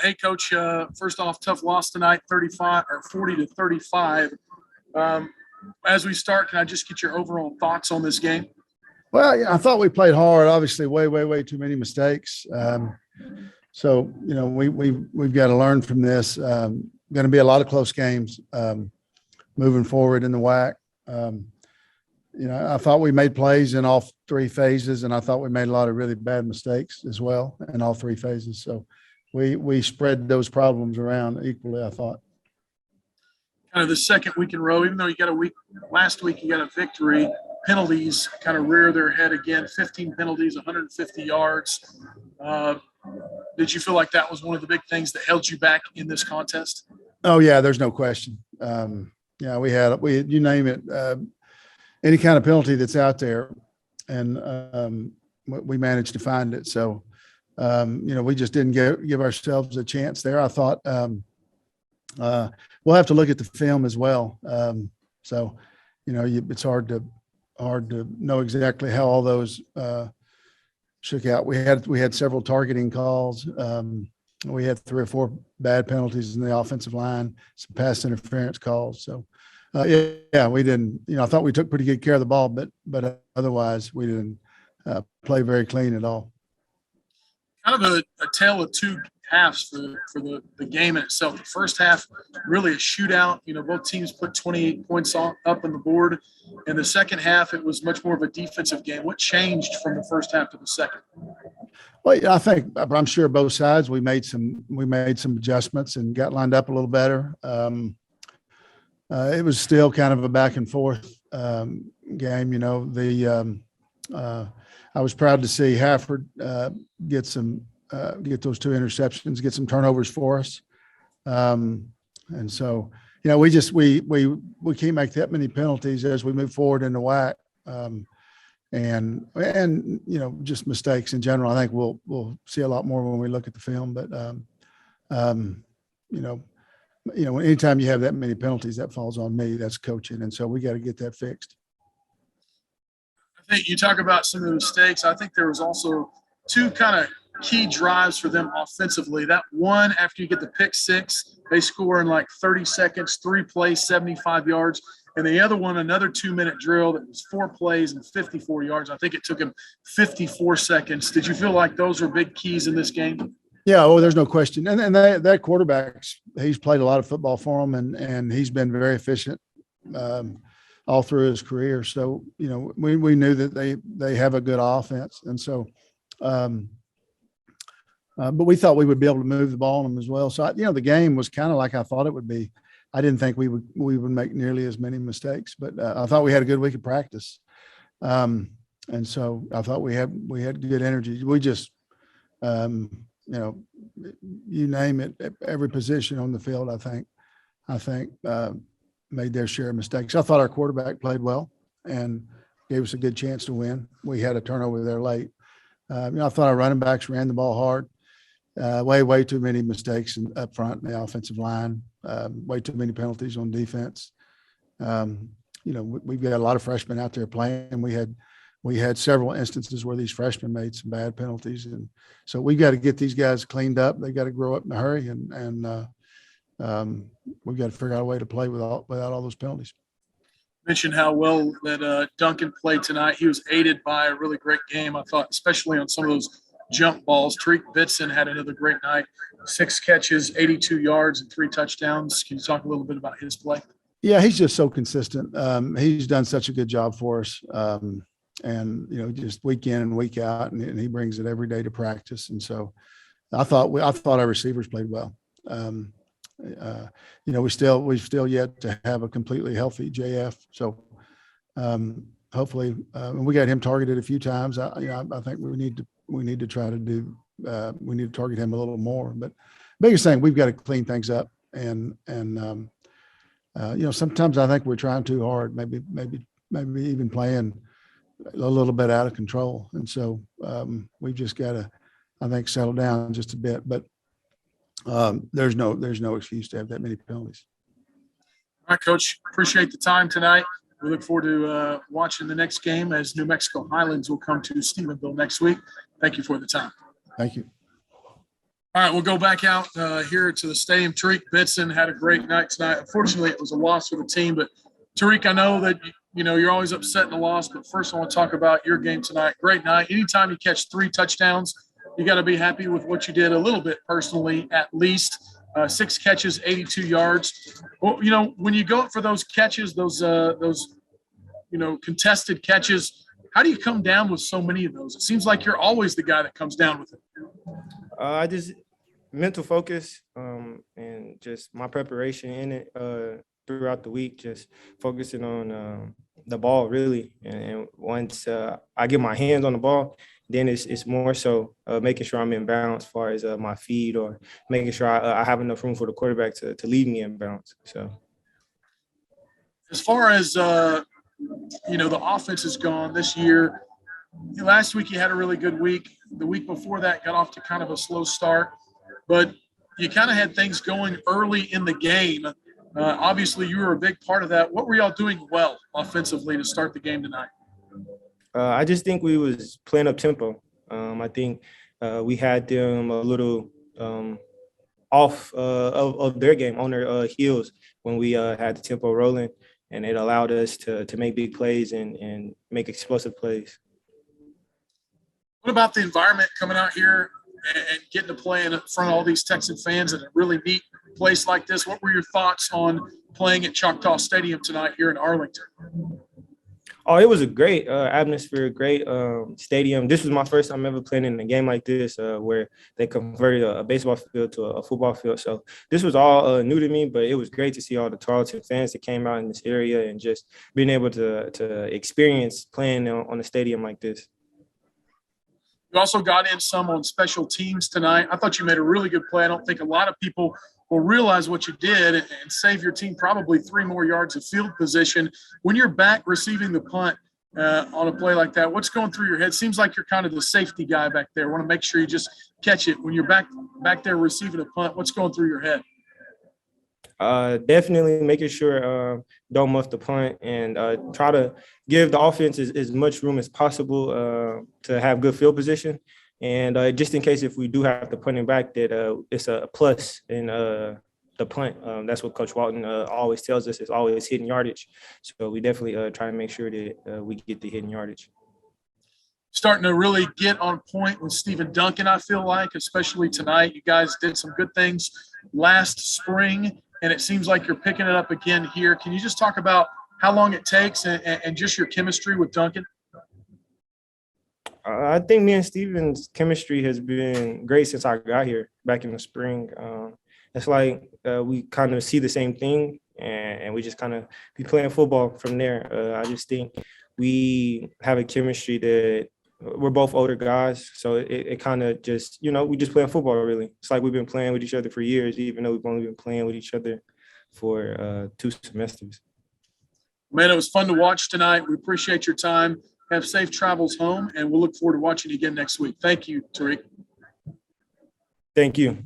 Hey, Coach. First off, tough loss tonight, 40-35. As we start, can I just get your overall thoughts on this game? Well, yeah, I thought we played hard. Obviously, way too many mistakes. So we've got to learn from this. Going to be a lot of close games moving forward in the WAC. I thought we made plays in all three phases, and I thought we made a lot of really bad mistakes as well in all three phases. So we spread those problems around equally, I thought. Kind of the second week in a row, even though you got last week you got a victory, penalties kind of rear their head again, 15 penalties, 150 yards. Did you feel like that was one of the big things that held you back in this contest? Oh yeah, there's no question. We had you name it, any kind of penalty that's out there, and we managed to find it. So we just didn't give ourselves a chance there. I thought we'll have to look at the film as well. It's hard to know exactly how all those shook out. We had several targeting calls. We had 3 or 4 bad penalties in the offensive line, some pass interference calls. So we didn't. I thought we took pretty good care of the ball, but otherwise we didn't play very clean at all. Kind of a tale of two halves for the game in itself. The first half, really a shootout. Both teams put 28 points up on the board. In the second half, it was much more of a defensive game. What changed from the first half to the second? Well, I'm sure both sides we made some adjustments and got lined up a little better. It was still kind of a back and forth game. I was proud to see Hafford get those 2 interceptions, get some turnovers for us. And so, we can't make that many penalties as we move forward in the WAC. And just mistakes in general. I think we'll see a lot more when we look at the film, but anytime you have that many penalties, that falls on me. That's coaching. And so we got to get that fixed. I think you talk about some of the mistakes. I think there was also 2 kind of key drives for them offensively. That one, after you get the pick 6, they score in like 30 seconds, 3 plays, 75 yards. And the other one, another 2-minute drill that was 4 plays and 54 yards. I think it took him 54 seconds. Did you feel like those were big keys in this game? Yeah, there's no question. And that quarterback, he's played a lot of football for him, and he's been very efficient all through his career. So, we knew that they have a good offense. And so, but we thought we would be able to move the ball on them as well. So, the game was kind of like I thought it would be. I didn't think we would make nearly as many mistakes, but I thought we had a good week of practice. And so I thought we had good energy. We just, you name it, every position on the field, I think made their share of mistakes. I thought our quarterback played well and gave us a good chance to win. We had a turnover there late. I thought our running backs ran the ball hard. Way too many mistakes up front in the offensive line. Way too many penalties on defense. We've got a lot of freshmen out there playing. We had several instances where these freshmen made some bad penalties, and so we got to get these guys cleaned up. They got to grow up in a hurry, and we've got to figure out a way to play without all those penalties. Mentioned how well that Duncan played tonight. He was aided by a really great game, I thought, especially on some of those jump balls. Tariq Bitson had another great night, 6 catches, 82 yards, and 3 touchdowns. Can you talk a little bit about his play? Yeah, he's just so consistent. He's done such a good job for us, and just week in and week out, and he brings it every day to practice. And so, I thought our receivers played well. We've still yet to have a completely healthy JF. So, hopefully, and we got him targeted a few times. I think we need to try to do. We need to target him a little more. But biggest thing, we've got to clean things up, and sometimes I think we're trying too hard. Maybe even playing a little bit out of control. And so we've just got to, I think, settle down just a bit. But there's no excuse to have that many penalties. All right, Coach. Appreciate the time tonight. We look forward to watching the next game as New Mexico Highlands will come to Stephenville next week. Thank you for the time. Thank you. All right, we'll go back out here to the stadium. Tariq Bitson had a great night tonight. Unfortunately, it was a loss for the team. But, Tariq, I know that you're always upset in the loss, but first I want to talk about your game tonight. Great night. Anytime you catch 3 touchdowns, you got to be happy with what you did a little bit personally, at least. 6 catches, 82 yards. Well, when you go up for those catches, those contested catches, how do you come down with so many of those? It seems like you're always the guy that comes down with it. I just mental focus and just my preparation in it throughout the week, just focusing on the ball really. And once I get my hands on the ball, then it's more so making sure I'm in balance as far as my feet, or making sure I have enough room for the quarterback to leave me in balance. So as far as the offense has gone this year, last week you had a really good week. The week before that got off to kind of a slow start, but you kind of had things going early in the game. Obviously, you were a big part of that. What were y'all doing well offensively to start the game tonight? I just think we was playing up tempo. I think we had them a little off of their game, on their heels, when we had the tempo rolling, and it allowed us to make big plays and make explosive plays. What about the environment coming out here and getting to play in front of all these Texan fans in a really neat place like this? What were your thoughts on playing at Choctaw Stadium tonight here in Arlington? Oh, it was a great atmosphere, great stadium. This was my first time ever playing in a game like this, where they converted a baseball field to a football field. So this was all new to me, but it was great to see all the Tarleton fans that came out in this area and just being able to experience playing on a stadium like this. You also got in some on special teams tonight. I thought you made a really good play. I don't think a lot of people will realize what you did and save your team probably 3 more yards of field position. When you're back receiving the punt on a play like that, what's going through your head? Seems like you're kind of the safety guy back there. Want to make sure you just catch it. When you're back there receiving a punt, what's going through your head? Definitely making sure don't muff the punt, and try to give the offense as much room as possible to have good field position. And just in case if we do have to punt it back, that it's a plus in the punt. That's what Coach Walton always tells us, is always hidden yardage. So we definitely try to make sure that we get the hidden yardage. Starting to really get on point with Stephen Duncan, I feel like, especially tonight. You guys did some good things last spring, and it seems like you're picking it up again here. Can you just talk about how long it takes and just your chemistry with Duncan? I think me and Steven's chemistry has been great since I got here back in the spring. It's like we kind of see the same thing, and we just kind of be playing football from there. I just think we have a chemistry that we're both older guys, so it kind of just, we just playing football really. It's like we've been playing with each other for years, even though we've only been playing with each other for 2 semesters. Man, it was fun to watch tonight. We appreciate your time. Have safe travels home, and we'll look forward to watching you again next week. Thank you, Tariq. Thank you.